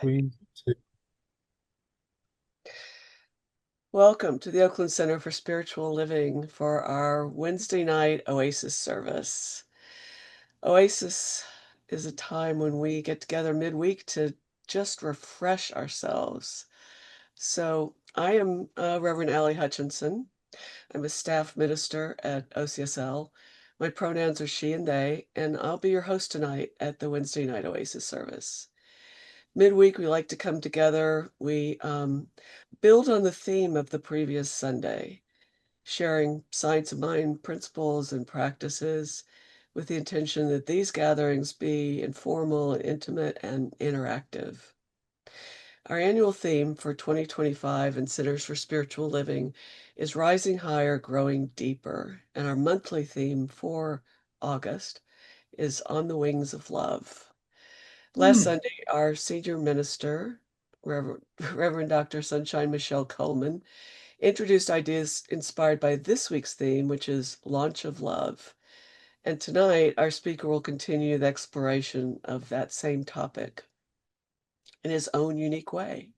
Three, two. Welcome to the Oakland Center for Spiritual Living for our Wednesday night Oasis service. Oasis is a time when we get together midweek to just refresh ourselves. So I am Reverend Allie Hutchinson. I'm a staff minister at OCSL. My pronouns are she and they, and I'll be your host tonight at the Wednesday night Oasis service. Midweek, we like to come together. We build on the theme of the previous Sunday, sharing science of mind principles and practices with the intention that these gatherings be informal and intimate and interactive. Our annual theme for 2025 in Centers for Spiritual Living is Rising Higher, Growing Deeper, and our monthly theme for August is On the Wings of Love. Last Sunday, our senior minister, Reverend Dr. Sunshine Michelle Coleman, introduced ideas inspired by this week's theme, which is Launch of Love. And tonight, our speaker will continue the exploration of that same topic in his own unique way.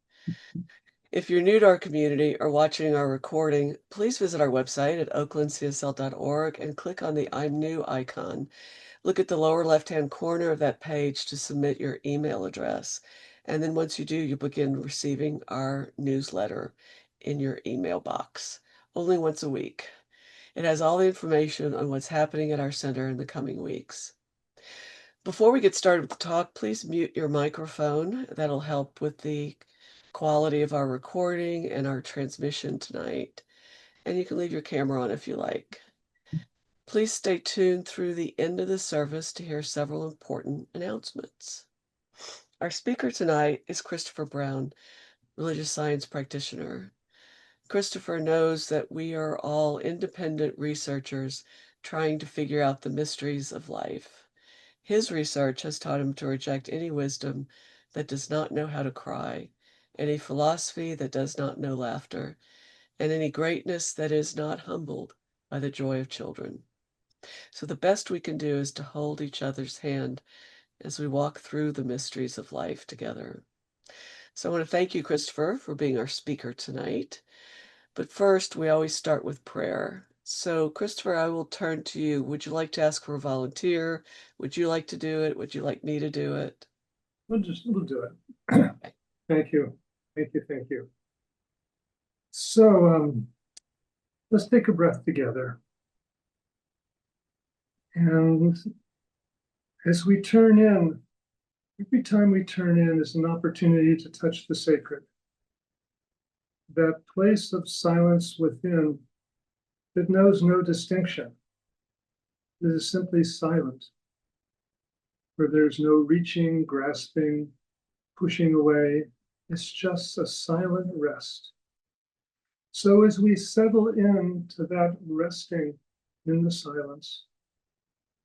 If you're new to our community or watching our recording, please visit our website at oaklandcsl.org and click on the I'm New icon. Look at the lower left-hand corner of that page to submit your email address. And then once you do, you begin receiving our newsletter in your email box, only once a week. It has all the information on what's happening at our center in the coming weeks. Before we get started with the talk, please mute your microphone. That'll help with the quality of our recording and our transmission tonight. And you can leave your camera on if you like. Please stay tuned through the end of the service to hear several important announcements. Our speaker tonight is Christopher Brown, religious science practitioner. Christopher knows that we are all independent researchers trying to figure out the mysteries of life. His research has taught him to reject any wisdom that does not know how to cry, any philosophy that does not know laughter, and any greatness that is not humbled by the joy of children. So the best we can do is to hold each other's hand as we walk through the mysteries of life together. So I want to thank you, Christopher, for being our speaker tonight. But first, we always start with prayer. So, Christopher, I will turn to you. Would you like to ask for a volunteer? Would you like to do it? Would you like me to do it? We'll do it. Okay. Thank you. Thank you. So let's take a breath together. And as we turn in, every time we turn in is an opportunity to touch the sacred. That place of silence within that knows no distinction. It is simply silent, where there's no reaching, grasping, pushing away. It's just a silent rest. So as we settle into that resting in the silence,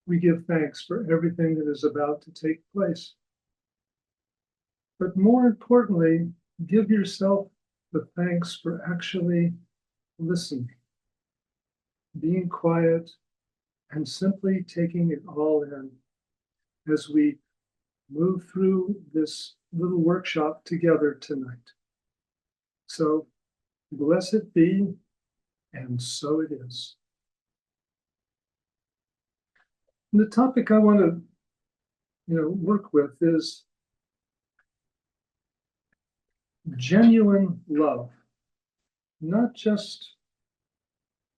we give thanks for everything that is about to take place. But more importantly, give yourself the thanks for actually listening, being quiet, and simply taking it all in as we move through this little workshop together tonight. So blessed be, and so it is. And the topic I want to, work with is genuine love, not just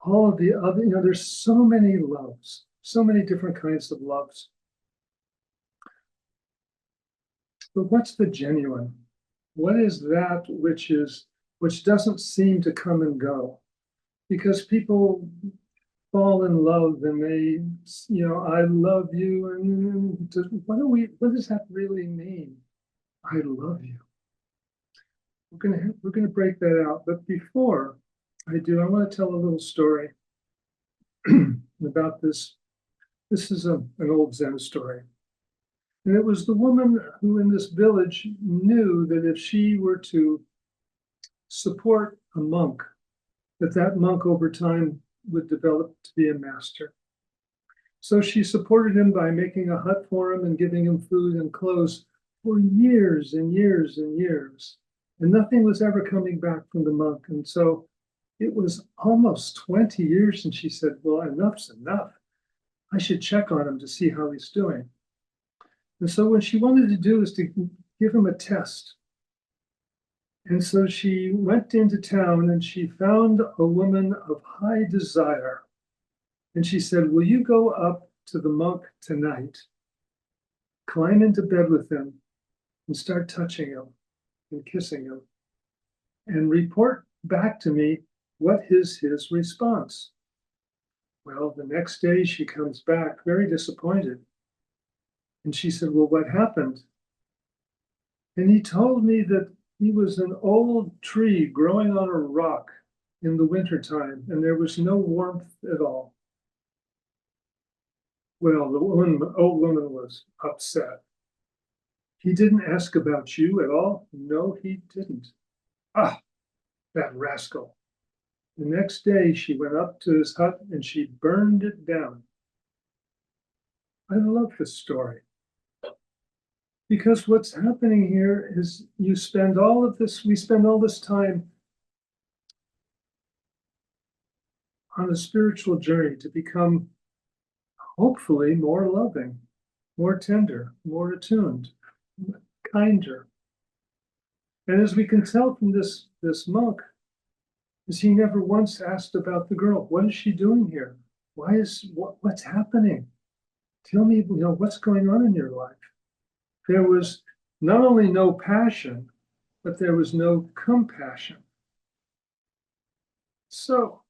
all of the other, there's so many loves, so many different kinds of loves. But what's the genuine? What is that which doesn't seem to come and go? Because people fall in love and they, I love you, and what does that really mean? I love you. We're gonna break that out. But before I do, I want to tell a little story about this. This is an old Zen story. And it was the woman who in this village knew that if she were to support a monk, that monk over time would develop to be a master. So she supported him by making a hut for him and giving him food and clothes for years and years and years. And nothing was ever coming back from the monk. And so it was almost 20 years. And she said, well, enough's enough. I should check on him to see how he's doing. And so what she wanted to do is to give him a test. And so she went into town and she found a woman of high desire. And she said, will you go up to the monk tonight, climb into bed with him, and start touching him and kissing him, and report back to me what is his response? Well, the next day she comes back very disappointed. And she said, well, what happened? And he told me that he was an old tree growing on a rock in the wintertime, and there was no warmth at all. Well, the old woman was upset. He didn't ask about you at all? No, he didn't. Ah, that rascal. The next day she went up to his hut and she burned it down. I love this story. Because what's happening here is we spend all this time on a spiritual journey to become hopefully more loving, more tender, more attuned, kinder. And as we can tell from this monk, is he never once asked about the girl. What is she doing here? What's happening? Tell me, what's going on in your life? There was not only no passion, but there was no compassion. So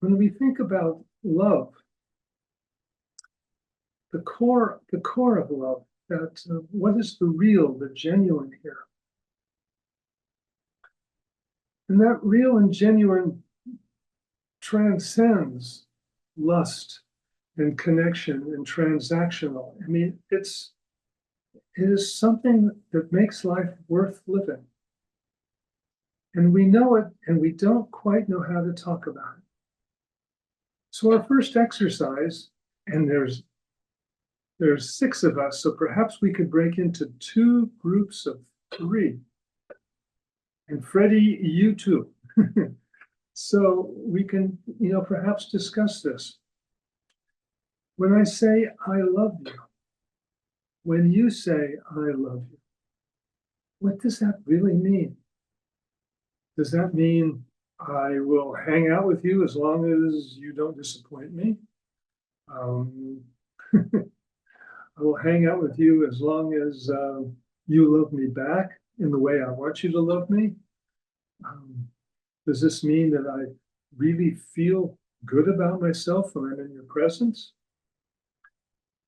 when we think about love, the core of love, that what is the real, the genuine here? And that real and genuine transcends lust and connection and transactional. I mean, it is something that makes life worth living. And we know it, and we don't quite know how to talk about it. So our first exercise, and there's 6 of us, so perhaps we could break into 2 groups of 3. And Freddie, you too. So we can, perhaps discuss this. When I say I love you, when you say I love you, what does that really mean? Does that mean I will hang out with you as long as you don't disappoint me? I will hang out with you as long as you love me back in the way I want you to love me. Does this mean that I really feel good about myself when I'm in your presence?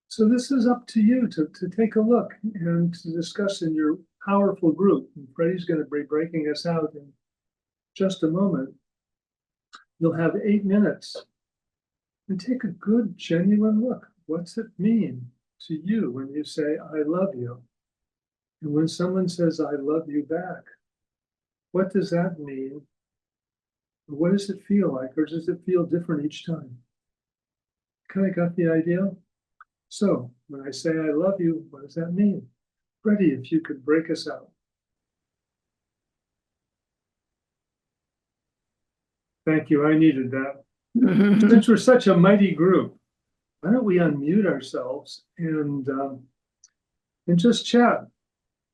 So this is up to you to take a look and to discuss in your powerful group. And Freddie's going to be breaking us out in just a moment. You'll have 8 minutes and take a good, genuine look. What's it mean to you when you say, I love you? And when someone says, I love you back, what does that mean? What does it feel like? Or does it feel different each time? Kind of got the idea? So when I say I love you, what does that mean? Freddie, if you could break us out. Thank you, I needed that. Since we're such a mighty group, why don't we unmute ourselves and just chat?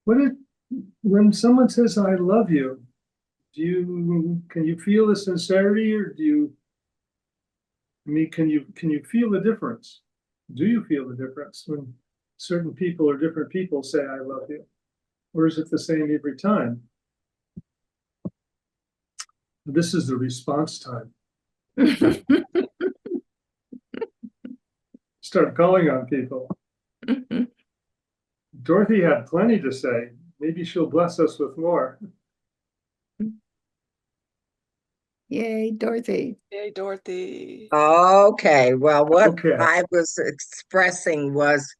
When someone says I love you, can you feel the sincerity, or can you feel the difference? Do you feel the difference when certain people or different people say I love you? Or is it the same every time? This is the response time. Start calling on people. Dorothy had plenty to say. Maybe she'll bless us with more. Yay, Dorothy. Yay, Dorothy. Okay, well, what Okay. I was expressing was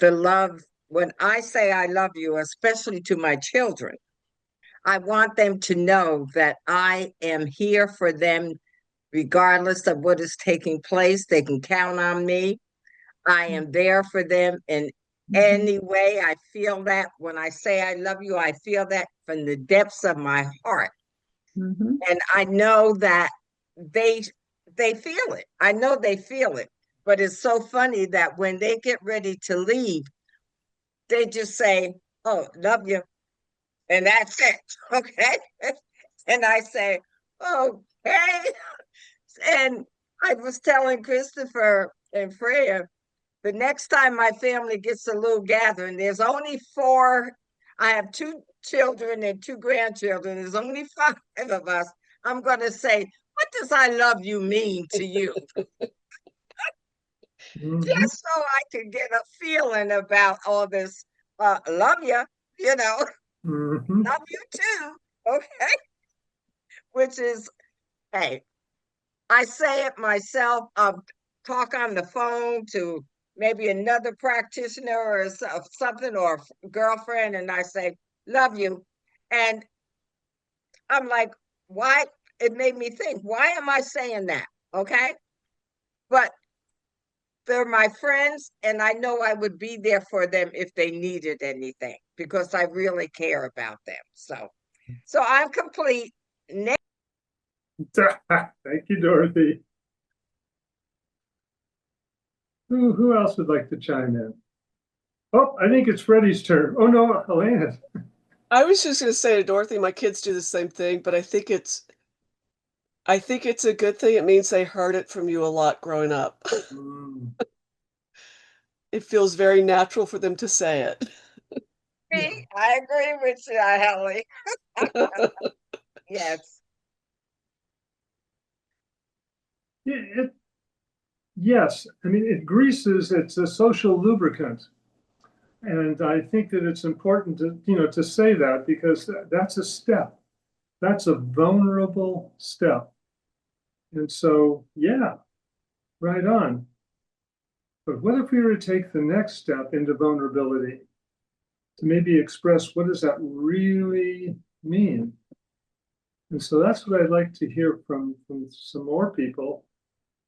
the love. When I say I love you, especially to my children, I want them to know that I am here for them regardless of what is taking place. They can count on me. I am there for them in Anyway, I feel that when I say I love you, I feel that from the depths of my heart. Mhm. And I know that they they feel it. I know they feel it. But it's so funny that when they get ready to leave, they just say, "Oh, love you." And that's it. Okay. And I say, "Okay." And I was telling Christopher and Freya, the next time my family gets a little gathering, there's only four. I have two children and two grandchildren. There's only five of us. I'm going to say, what does I love you mean to you? Mhm. Just so I can get a feeling about all this. Love you, you know, Mhm. love you too. Okay. Which is, hey, I say it myself. Talk on the phone to maybe another practitioner or something or a girlfriend, and I say, "Love you," and I'm like, "Why?" It made me think, "Why am I saying that?" Okay, but they're my friends, and I know I would be there for them if they needed anything because I really care about them. So I'm complete. Next. Thank you, Dorothy. Who else would like to chime in? Oh, I think it's Freddie's turn. Oh no, Elena. I was just going to say to Dorothy, my kids do the same thing, but I think it's a good thing. It means they heard it from you a lot growing up. Mm, It feels very natural for them to say it. yeah. I agree with you, Hallie. Yes. Yes, I mean, it greases, it's a social lubricant. And I think that it's important to say that because that's a step. That's a vulnerable step. And so, yeah, right on. But what if we were to take the next step into vulnerability to maybe express what does that really mean? And so that's what I'd like to hear from some more people.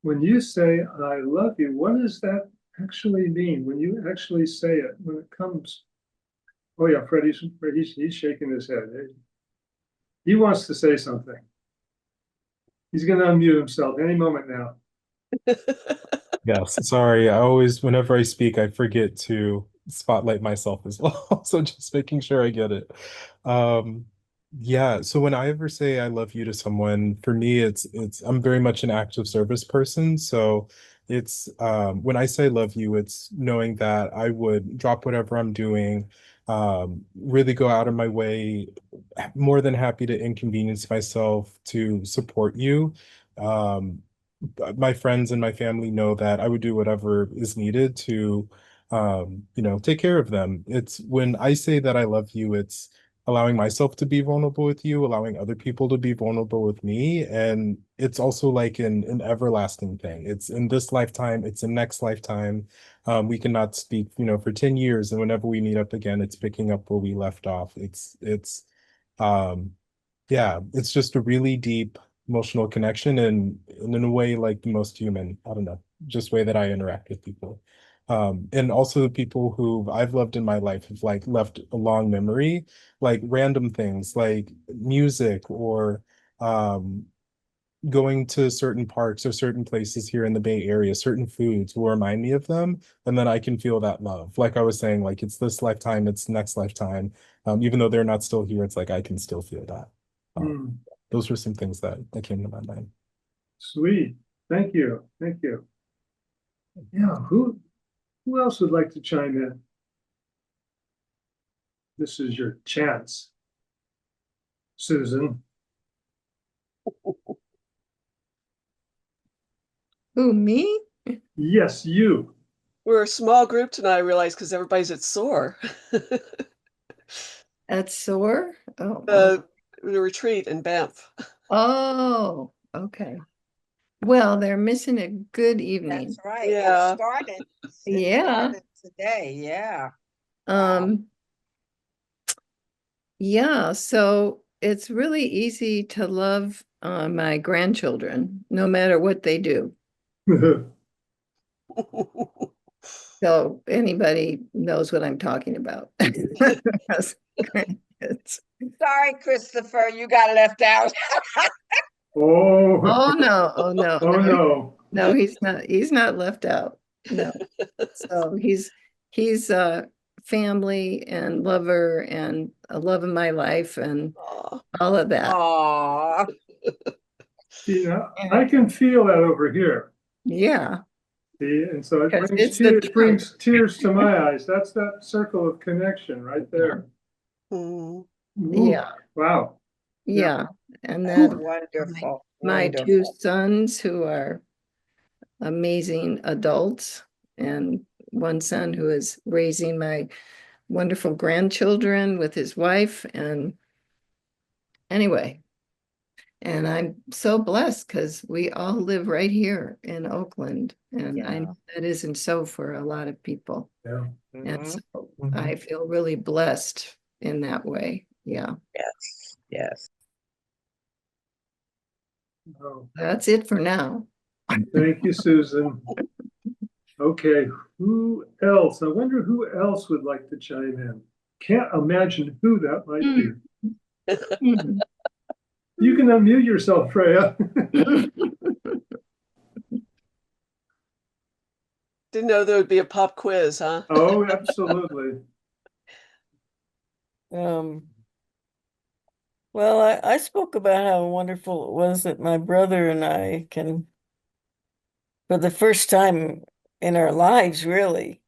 When you say, I love you, what does that actually mean? When you actually say it, when it comes, oh yeah, he's shaking his head. He wants to say something. He's going to unmute himself any moment now. Yes, sorry. I always, whenever I speak, I forget to spotlight myself as well. So just making sure I get it. Um, yeah, so when I ever say I love you to someone, for me, it's I'm very much an active service person. So it's when I say love you, it's knowing that I would drop whatever I'm doing, really go out of my way, more than happy to inconvenience myself to support you. Um, my friends and my family know that I would do whatever is needed to, take care of them. It's when I say that I love you, it's allowing myself to be vulnerable with you, allowing other people to be vulnerable with me. And it's also like an everlasting thing. It's in this lifetime, it's in next lifetime. We cannot speak, for 10 years. And whenever we meet up again, it's picking up where we left off. Um, yeah, it's just a really deep emotional connection and in a way like the most human, I don't know, just way that I interact with people. And also the people who I've loved in my life have like left a long memory, like random things like music or um going to certain parks or certain places here in the Bay Area, certain foods will remind me of them, and then I can feel that love. Like I was saying, like it's this lifetime, it's next lifetime. Even though they're not still here, it's like I can still feel that. Mm, Those were some things that came to my mind. sweet. Thank you. Thank you. Yeah, who else would like to chime in? This is your chance, Susan. Who, me? Yes, you. We're a small group tonight, I realize, because everybody's at SOAR. At SOAR? Oh, The retreat in Banff. oh, okay. Well, they're missing a good evening. That's right. Yeah. It Yeah. started today. Yeah. Um, yeah, so it's really easy to love my grandchildren, no matter what they do. So anybody knows what I'm talking about. Grandkids. Sorry, Christopher, you got left out. Oh, Oh, no, oh, no, oh, no, no. no, he's not left out. No. So he's a family and lover and a love of my life and Aw. all of that. Aw, See, now, I can feel that over here. Yeah, See, and so it because brings it's the tears, truth. brings tears to my eyes. That's that circle of connection right there. Mm. Ooh, Yeah. wow. Yeah. And then wonderful, my two wonderful. sons who are amazing adults and one son who is raising my wonderful grandchildren with his wife. And anyway, and I'm so blessed because we all live right here in Oakland. And I Yeah. know that isn't so for a lot of people. Yeah. And Mhm. so Mhm. I feel really blessed in that way. Yeah. Yes, yes. Oh, That's it for now. thank you, Susan. Okay, who else? I wonder who else would like to chime in. Can't imagine who that might be. Hmm. You can unmute yourself, Freya. Didn't know there would be a pop quiz, huh? Oh, absolutely. Well, I spoke about how wonderful it was that my brother and I can, for the first time in our lives, really,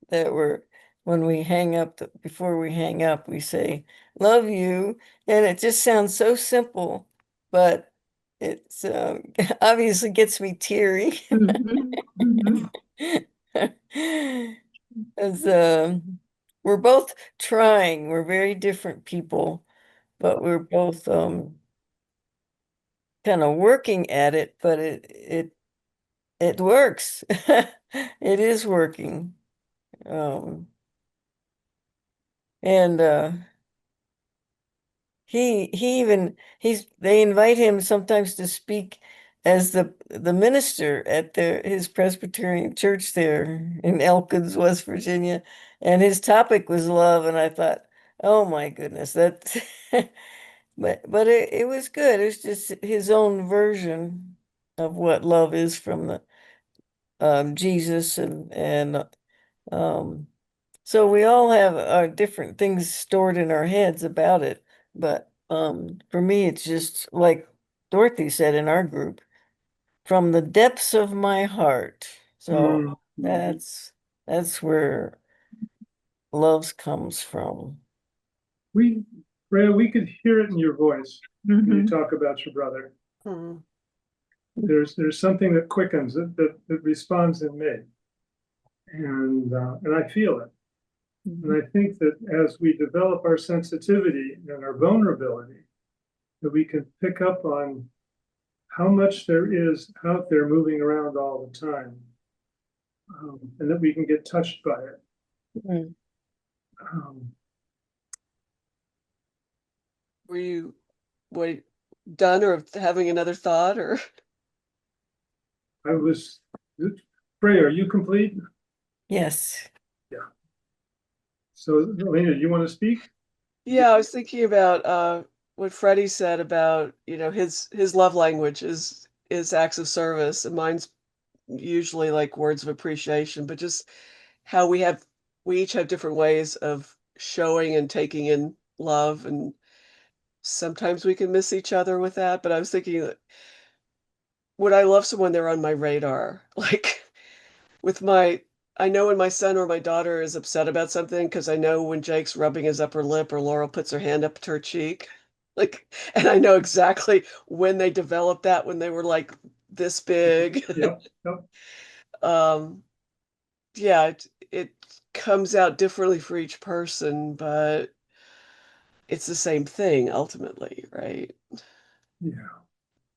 that we're, when we hang up, before we hang up, we say, love you. And it just sounds so simple, but it's obviously gets me teary. Mhm. Mhm. As we're both trying, we're very different people, but we're both kind of working at it, but it works. It is working. Um and they invite him sometimes to speak as the minister at his Presbyterian church there in Elkins, West Virginia, and his topic was love, and I thought, oh my goodness, that but it was good. It was just his own version of what love is from the Jesus, and um so we all have different things stored in our heads about it. But for me, it's just like Dorothy said in our group, from the depths of my heart. So Mm. that's where love comes from. We, Freya, we could hear it in your voice when you Mhm. talk about your brother. Mm. There's something that quickens it, that responds in me. And I feel it. And I think that as we develop our sensitivity and our vulnerability, that we can pick up on how much there is out there moving around all the time, and that we can get touched by it. Mm. Um, Were you wait done or having another thought or? I was, Freya, are you complete? Yes. So, Elena, you want to speak? Yeah, I was thinking about what Freddie said about, his love language is acts of service, and mine's usually like words of appreciation, but just how we each have different ways of showing and taking in love, and sometimes we can miss each other with that. But I was thinking that would I love someone they're on my radar? Like with my I know when my son or my daughter is upset about something because I know when Jake's rubbing his upper lip or Laurel puts her hand up to her cheek. Like, and I know exactly when they developed that when they were like this big. Yep, yep. Um, yeah, it comes out differently for each person, but it's the same thing ultimately, right? Yeah.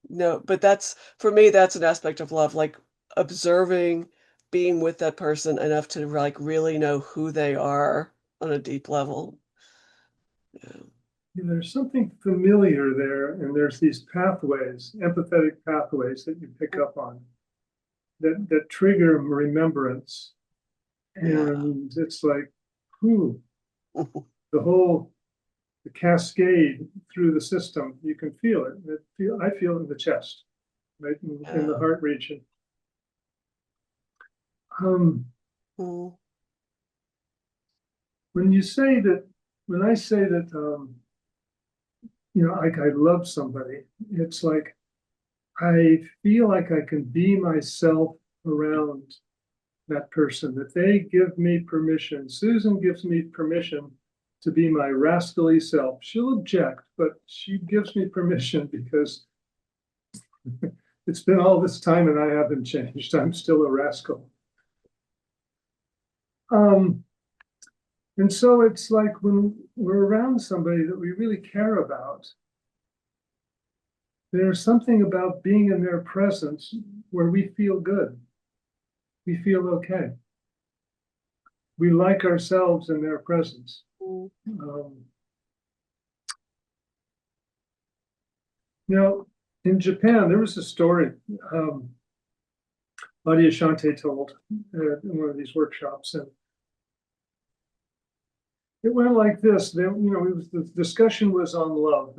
No, but that's for me, that's an aspect of love, like observing, being with that person enough to like really know who they are on a deep level. Yeah. There's something familiar there, and there's these pathways, empathetic pathways that you pick up on that trigger remembrance. And it's like, whew, the cascade through the system, you can feel it. I feel it in the chest, right in the heart region. Mm. When I say that, like I love somebody, it's like I feel like I can be myself around that person, that they give me permission. Susan gives me permission to be my rascally self. She'll object, but she gives me permission because it's been all this time and I haven't changed. I'm still a rascal. And so it's like when we're around somebody that we really care about, there's something about being in their presence where we feel good. We feel okay. We like ourselves in their presence. In Japan, there was a story Claudia Shante told in one of these workshops, and it went like this. The discussion was on love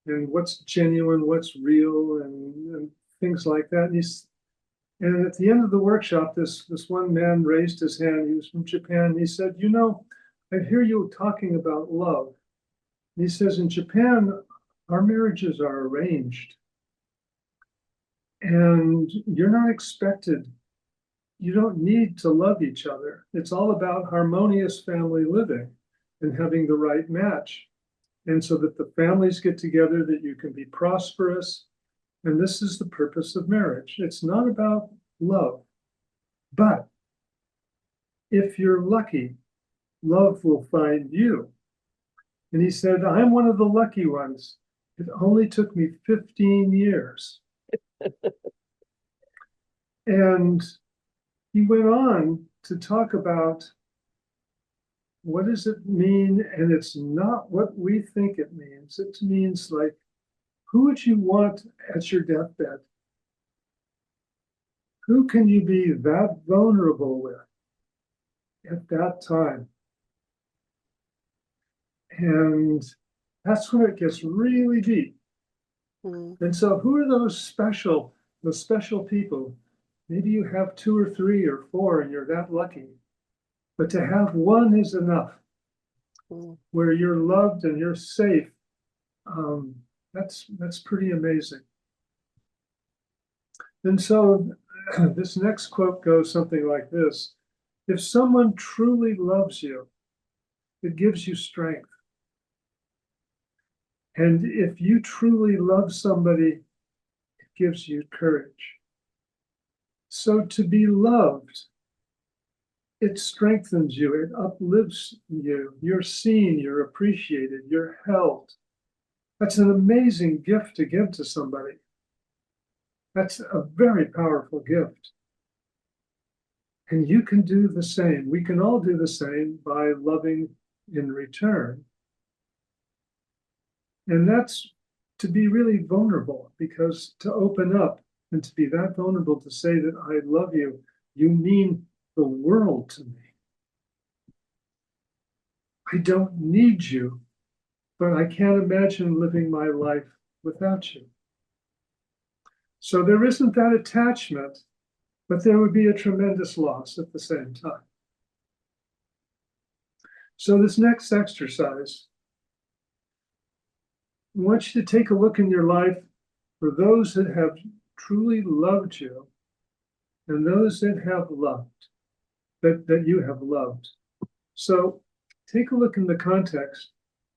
and what's genuine, what's real, and things like that. And at the end of the workshop, this one man raised his hand. He was from Japan. He said, I hear you talking about love. And he says, in Japan, our marriages are arranged. And you're not expected, you don't need to love each other. It's all about harmonious family living and having the right match. And so that the families get together, that you can be prosperous. And this is the purpose of marriage. It's not about love. But if you're lucky, love will find you. And he said, I'm one of the lucky ones. It only took me 15 years. And he went on to talk about what does it mean? And it's not what we think it means. It means like, who would you want at your deathbed? Who can you be that vulnerable with at that time? And that's when it gets really deep. And so who are those special people? Maybe you have 2 or 3 or 4 and you're that lucky. But to have one is enough, where you're loved and you're safe. That's pretty amazing. And so this next quote goes something like this. If someone truly loves you, it gives you strength. And if you truly love somebody, it gives you courage. So to be loved, it strengthens you, it uplifts you. You're seen, you're appreciated, you're held. That's an amazing gift to give to somebody. That's a very powerful gift. And you can do the same. We can all do the same by loving in return. And that's to be really vulnerable, because to open up and to be that vulnerable to say that I love you, you mean the world to me. I don't need you, but I can't imagine living my life without you. So there isn't that attachment, but there would be a tremendous loss at the same time. So this next exercise, I want you to take a look in your life for those that have truly loved you and those that have loved, that you have loved. So take a look in the context.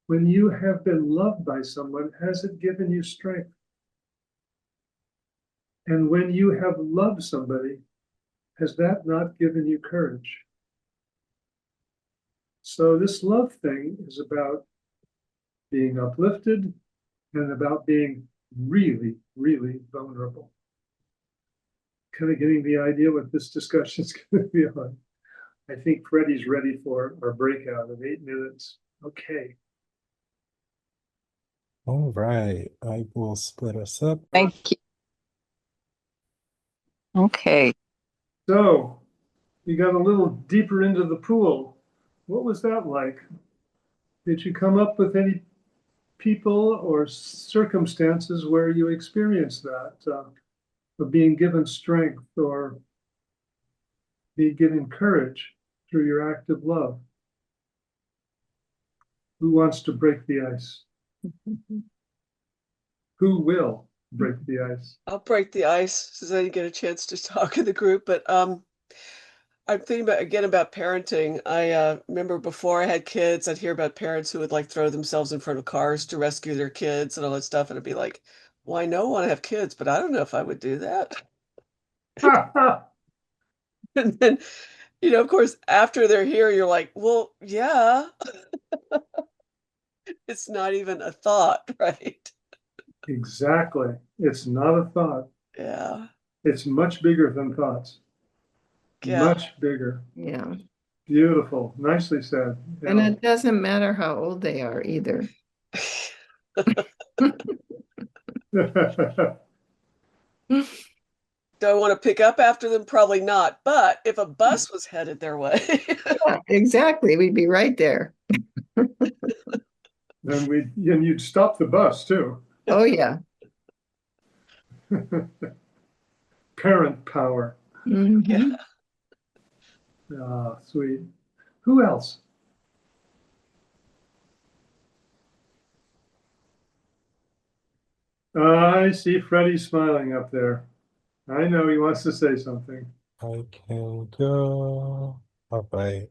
When you have been loved by someone, has it given you strength? And when you have loved somebody, has that not given you courage? So this love thing is about being uplifted and about being really, really vulnerable. Kind of getting the idea what this discussion is going to be on. I think Freddie's ready for our breakout of 8 minutes. Okay. All right, I will split us up. Thank you. Okay. So you got a little deeper into the pool. What was that like? Did you come up with any people or circumstances where you experienced that, of being given strength or being given courage through your act of love? Who wants to break the ice? Who will break the ice? I'll break the ice so that you get a chance to talk in the group. But I'm thinking about parenting. I remember before I had kids, I'd hear about parents who would like throw themselves in front of cars to rescue their kids and all that stuff. And I'd be like, well, I know I want to have kids, but I don't know if I would do that. And then, of course, after they're here, you're like, well, yeah, it's not even a thought, right? Exactly. It's not a thought. Yeah. It's much bigger than thoughts. Yeah. Much bigger. Yeah. Beautiful. Nicely said. And Yeah. it doesn't matter how old they are either. Do I want to pick up after them? Probably not. But if a bus was headed their way, Yeah, exactly. We'd be right there. And you'd stop the bus too. Oh, yeah. Parent power. Mhm. yeah. Ah, sweet. Who else? I see Freddie smiling up there. I know he wants to say something. I can go. All right.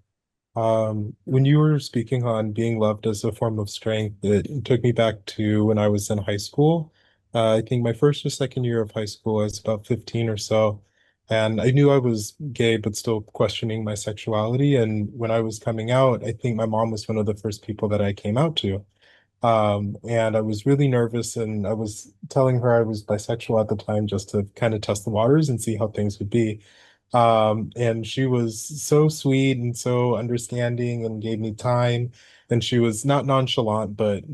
When you were speaking on being loved as a form of strength, it took me back to when I was in high school. I think my first or second year of high school, I was about 15 or so. And I knew I was gay, but still questioning my sexuality. And when I was coming out, I think my mom was one of the first people that I came out to. And I was really nervous, and I was telling her I was bisexual at the time just to kind of test the waters and see how things would be. And she was so sweet and so understanding and gave me time. And she was not nonchalant, but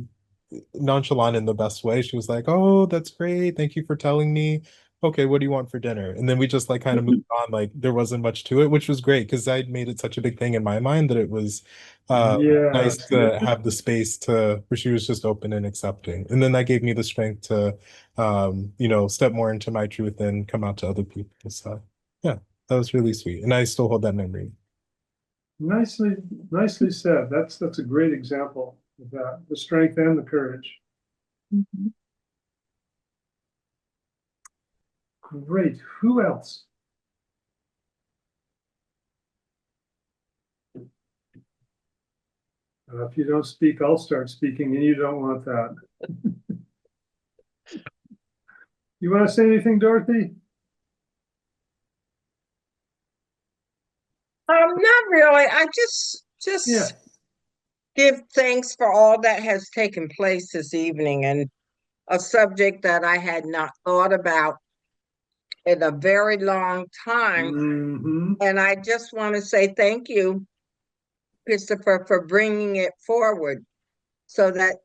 nonchalant in the best way. She was like, "Oh, that's great. Thank you for telling me. Okay, what do you want for dinner?" And then we just like kind of moved on. Like there wasn't much to it, which was great because I'd made it such a big thing in my mind that it was nice Yes. to have the space to where she was just open and accepting. And then that gave me the strength to step more into my truth and come out to other people. So yeah, that was really sweet. And I still hold that memory. Nicely said. That's a great example of that, the strength and the courage. Mhm. Great. Who else? If you don't speak, I'll start speaking, and you don't want that. You want to say anything, Dorothy? Not really. I Yeah. just give thanks for all that has taken place this evening, and a subject that I had not thought about in a very long time. Mm-hmm. And I just want to say thank you, Christopher, for bringing it forward so that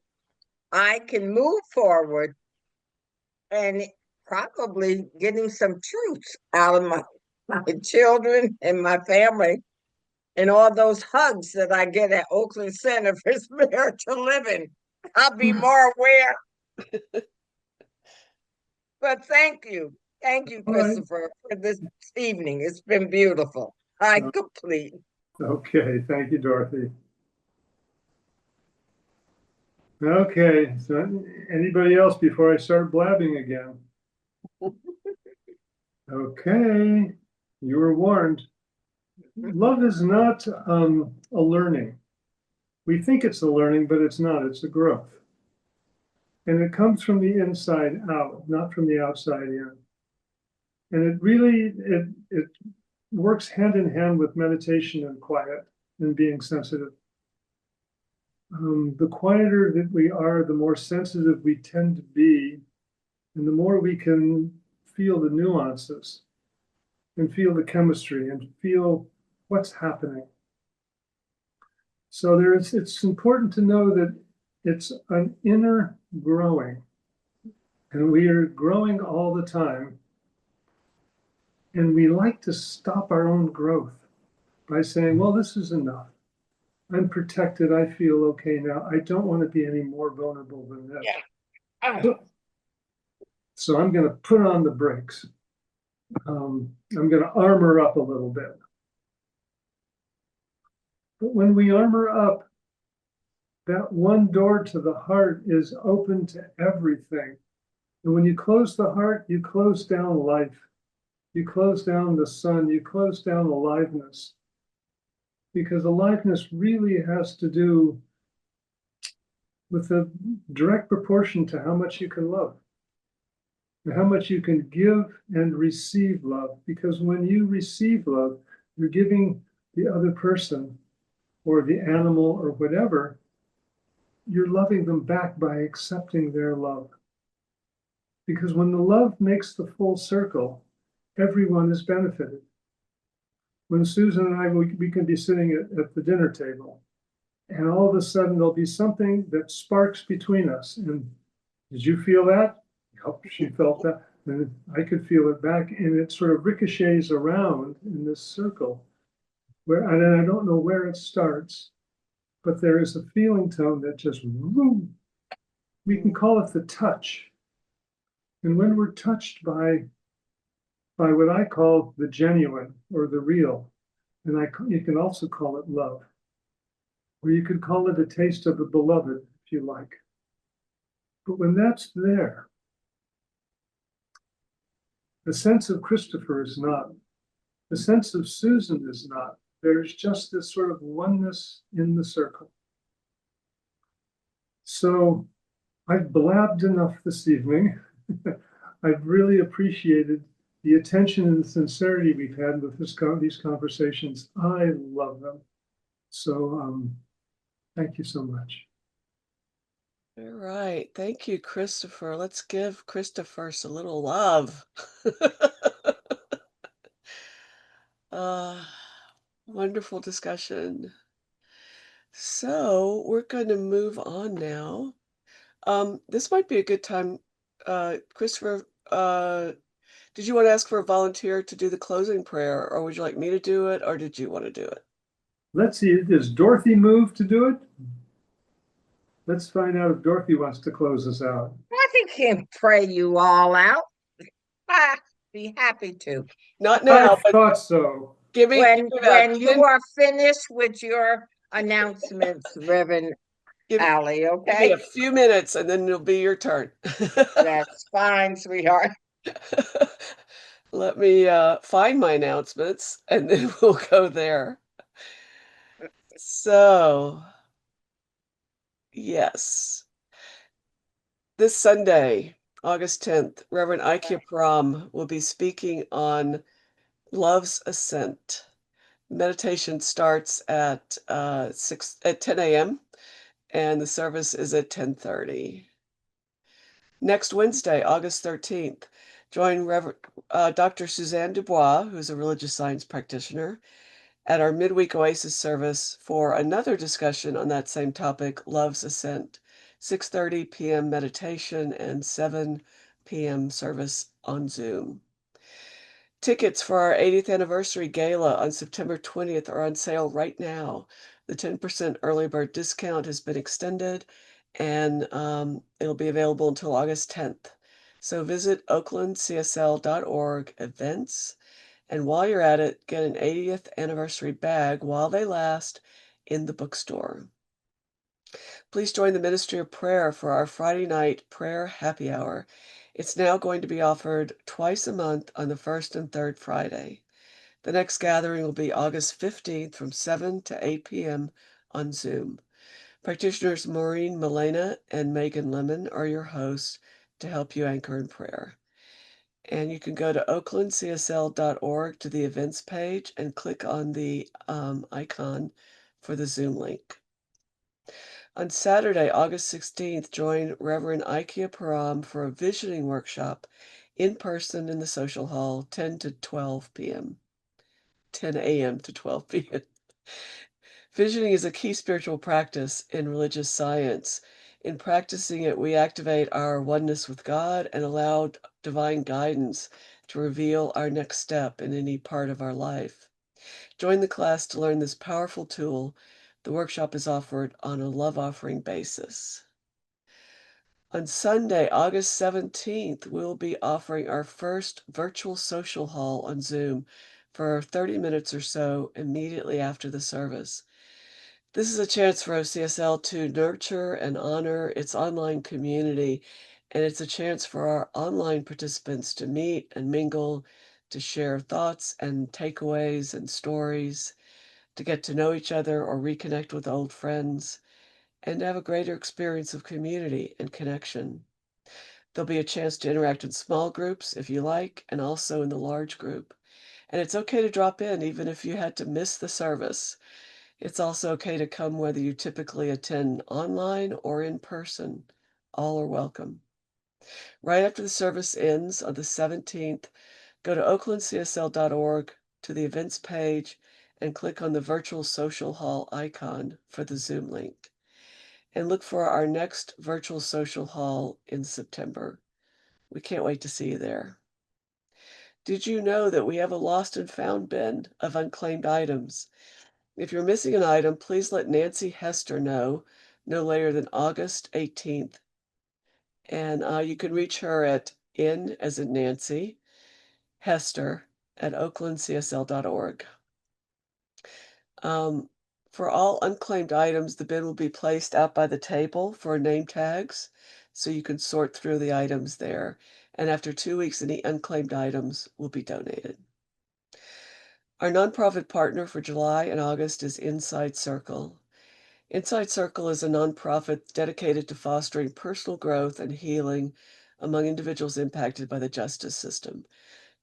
I can move forward and probably getting some truths out of my children and my family and all those hugs that I get at Oakland Center for Spiritual Living. I'll be more aware. But thank you. Thank you, All right. Christopher, for this evening. It's been beautiful. I complete. Okay. Thank you, Dorothy. Okay. So anybody else before I start blabbing again? Okay. You were warned. Love is not a learning. We think it's a learning, but it's not. It's a growth. And it comes from the inside out, not from the outside in. And it really, it works hand in hand with meditation and quiet and being sensitive. The quieter that we are, the more sensitive we tend to be, and the more we can feel the nuances and feel the chemistry and feel what's happening. So it's important to know that it's an inner growing, and we are growing all the time. And we like to stop our own growth by saying, well, this is enough. I'm protected. I feel okay now. I don't want to be any more vulnerable than this. Yeah. So I'm going to put on the brakes. I'm going to armor up a little bit. But when we armor up, that one door to the heart is open to everything. And when you close the heart, you close down life. You close down the sun. You close down aliveness. Because aliveness really has to do with a direct proportion to how much you can love, and how much you can give and receive love. Because when you receive love, you're giving the other person or the animal or whatever, you're loving them back by accepting their love. Because when the love makes the full circle, everyone is benefited. When Susan and I, we can be sitting at the dinner table, and all of a sudden there'll be something that sparks between us. And did you feel that? Yep, she felt that. And I could feel it back, and it sort of ricochets around in this circle. Where, and I don't know where it starts, but there is a feeling tone that just, we can call it the touch. And when we're touched by what I call the genuine or the real, and you can also call it love, or you could call it a taste of the beloved, if you like. But when that's there, the sense of Christopher is not, the sense of Susan is not. There's just this sort of oneness in the circle. So I've blabbed enough this evening. I've really appreciated the attention and the sincerity we've had with these conversations. I love them. So thank you so much. All right. Thank you, Christopher. Let's give Christopher a little love. Wonderful discussion. So we're going to move on now. This might be a good time. Christopher, did you want to ask for a volunteer to do the closing prayer, or would you like me to do it, or did you want to do it? Let's see, does Dorothy move to do it? Let's find out if Dorothy wants to close us out. I can pray you all out. Ah, be happy to. Not now, I but thought so. give me When about you are finished with your announcements, Reverend Allie, give me okay? a few minutes, and then it'll be your turn. That's fine, sweetheart. Let me find my announcements, and then we'll go there. So, yes. This Sunday, August 10th, Reverend Ikea Pram will be speaking on Love's Ascent. Meditation starts at 10 a.m. and the service is at 10:30. Next Wednesday, August 13th, join Dr. Suzanne Dubois, who's a religious science practitioner, at our midweek Oasis service for another discussion on that same topic, Love's Ascent, 6:30 p.m. meditation and 7 p.m. service on Zoom. Tickets for our 80th anniversary gala on September 20th are on sale right now. The 10% early bird discount has been extended, and it'll be available until August 10th. So visit oaklandcsl.org events, and while you're at it, get an 80th anniversary bag while they last in the bookstore. Please join the Ministry of Prayer for our Friday night prayer happy hour. It's now going to be offered twice a month on the first and third Friday. The next gathering will be August 15th from 7 to 8 p.m. on Zoom. Practitioners Maureen Milena and Megan Lemon are your hosts to help you anchor in prayer. And you can go to oaklandcsl.org to the events page and click on the icon for the Zoom link. On Saturday, August 16th, join Reverend Ikea Param for a visioning workshop in person in the social hall, 10 to 12 p.m. 10 a.m. to 12 p.m. Visioning is a key spiritual practice in religious science. In practicing it, we activate our oneness with God and allow divine guidance to reveal our next step in any part of our life. Join the class to learn this powerful tool. The workshop is offered on a love offering basis. On Sunday, August 17th, we'll be offering our first virtual social hall on Zoom for 30 minutes or so immediately after the service. This is a chance for OCSL to nurture and honor its online community, and it's a chance for our online participants to meet and mingle, to share thoughts and takeaways and stories, to get to know each other or reconnect with old friends, and to have a greater experience of community and connection. There'll be a chance to interact in small groups if you like, and also in the large group. And it's okay to drop in even if you had to miss the service. It's also okay to come whether you typically attend online or in person. All are welcome. Right after the service ends on the 17th, go to oaklandcsl.org to the events page and click on the virtual social hall icon for the Zoom link. And look for our next virtual social hall in September. We can't wait to see you there. Did you know that we have a lost and found bin of unclaimed items? If you're missing an item, please let Nancy Hester know no later than August 18th. And you can reach her at N as in Nancy, Hester at oaklandcsl.org. For all unclaimed items, the bin will be placed out by the table for name tags, so you can sort through the items there. And after 2 weeks, any unclaimed items will be donated. Our nonprofit partner for July and August is Inside Circle. Inside Circle is a nonprofit dedicated to fostering personal growth and healing among individuals impacted by the justice system,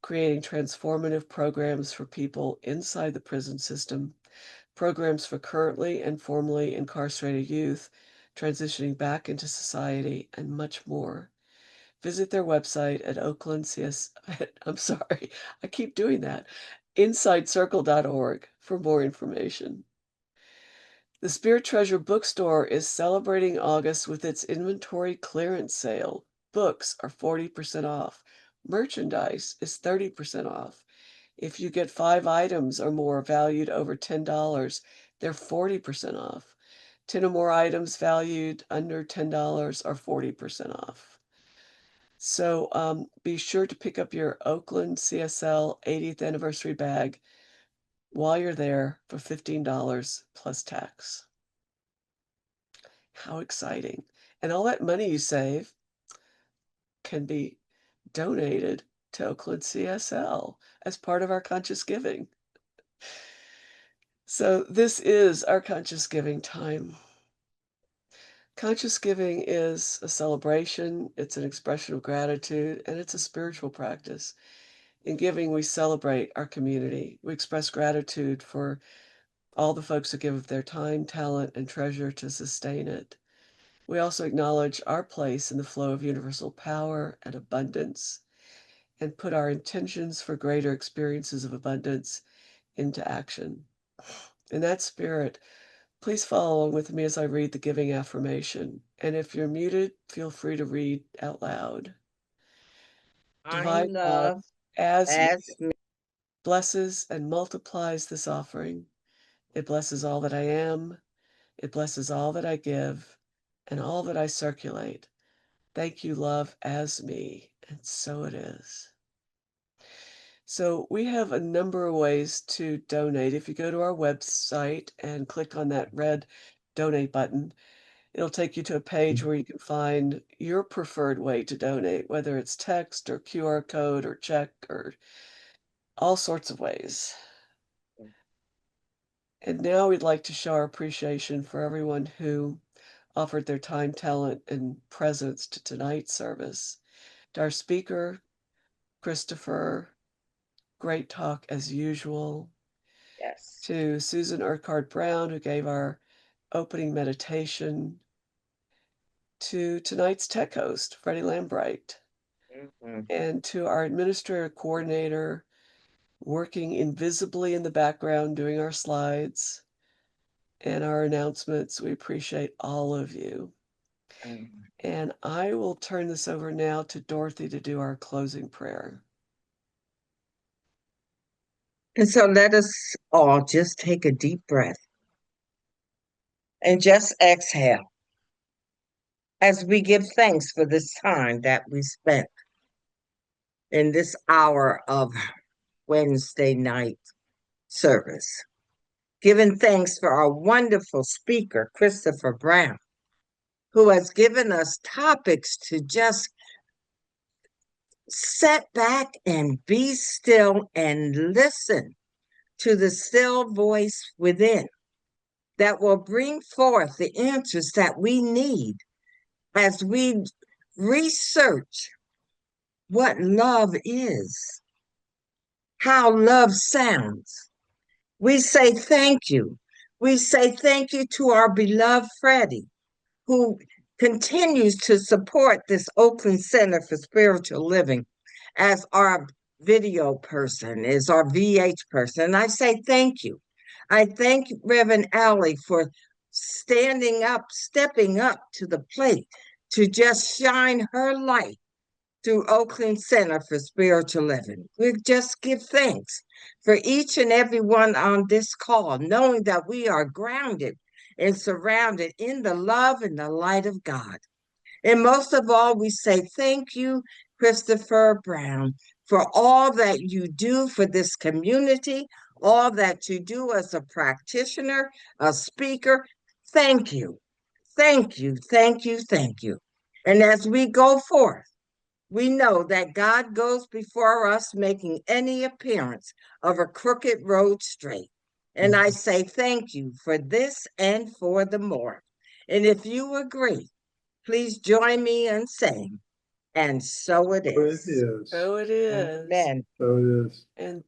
creating transformative programs for people inside the prison system, programs for currently and formerly incarcerated youth transitioning back into society, and much more. Visit their website at I'm sorry, I keep doing that, insidecircle.org for more information. The Spirit Treasure Bookstore is celebrating August with its inventory clearance sale. Books are 40% off. Merchandise is 30% off. If you get 5 items or more valued over $10, they're 40% off. 10 or more items valued under $10 are 40% off. So be sure to pick up your Oakland CSL 80th anniversary bag while you're there for $15 plus tax. How exciting. And all that money you save can be donated to Oakland CSL as part of our conscious giving. So this is our conscious giving time. Conscious giving is a celebration, it's an expression of gratitude, and it's a spiritual practice. In giving, we celebrate our community. We express gratitude for all the folks who give of their time, talent, and treasure to sustain it. We also acknowledge our place in the flow of universal power and abundance and put our intentions for greater experiences of abundance into action. In that spirit, please follow along with me as I read the giving affirmation. And if you're muted, feel free to read out loud. I Divine love love as me as me. blesses and multiplies this offering. It blesses all that I am. It blesses all that I give and all that I circulate. Thank you, love, as me. And so it is. So we have a number of ways to donate. If you go to our website and click on that red donate button, it'll take you to a page where you can find your preferred way to donate, whether it's text or QR code or check or all sorts of ways. And now we'd like to show our appreciation for everyone who offered their time, talent, and presence to tonight's service. To our speaker, Christopher, great talk as usual. Yes. To Susan Urquhart Brown, who gave our opening meditation. To tonight's tech host, Freddie Lambright. And to our administrator coordinator, working invisibly in the background, doing our slides and our announcements. We appreciate all of you. And I will turn this over now to Dorothy to do our closing prayer. And so let us all just take a deep breath and just exhale as we give thanks for this time that we spent in this hour of Wednesday night service. Giving thanks for our wonderful speaker, Christopher Brown, who has given us topics to just sit back and be still and listen to the still voice within that will bring forth the answers that we need as we research what love is, how love sounds. We say thank you. We say thank you to our beloved Freddie, who continues to support this Oakland Center for Spiritual Living as our video person, as our VH person. And I say thank you. I thank Reverend Alley for standing up, stepping up to the plate to just shine her light through Oakland Center for Spiritual Living. We just give thanks for each and every one on this call, knowing that we are grounded and surrounded in the love and the light of God. And most of all, we say thank you, Christopher Brown, for all that you do for this community, all that you do as a practitioner, a speaker. Thank you. Thank you, thank you, thank you. And as we go forth, we know that God goes before us, making any appearance of a crooked road straight. And I say thank you for this and for the more. And if you agree, please join me in saying, and so it So it is. is. So it is. Amen. So it is. And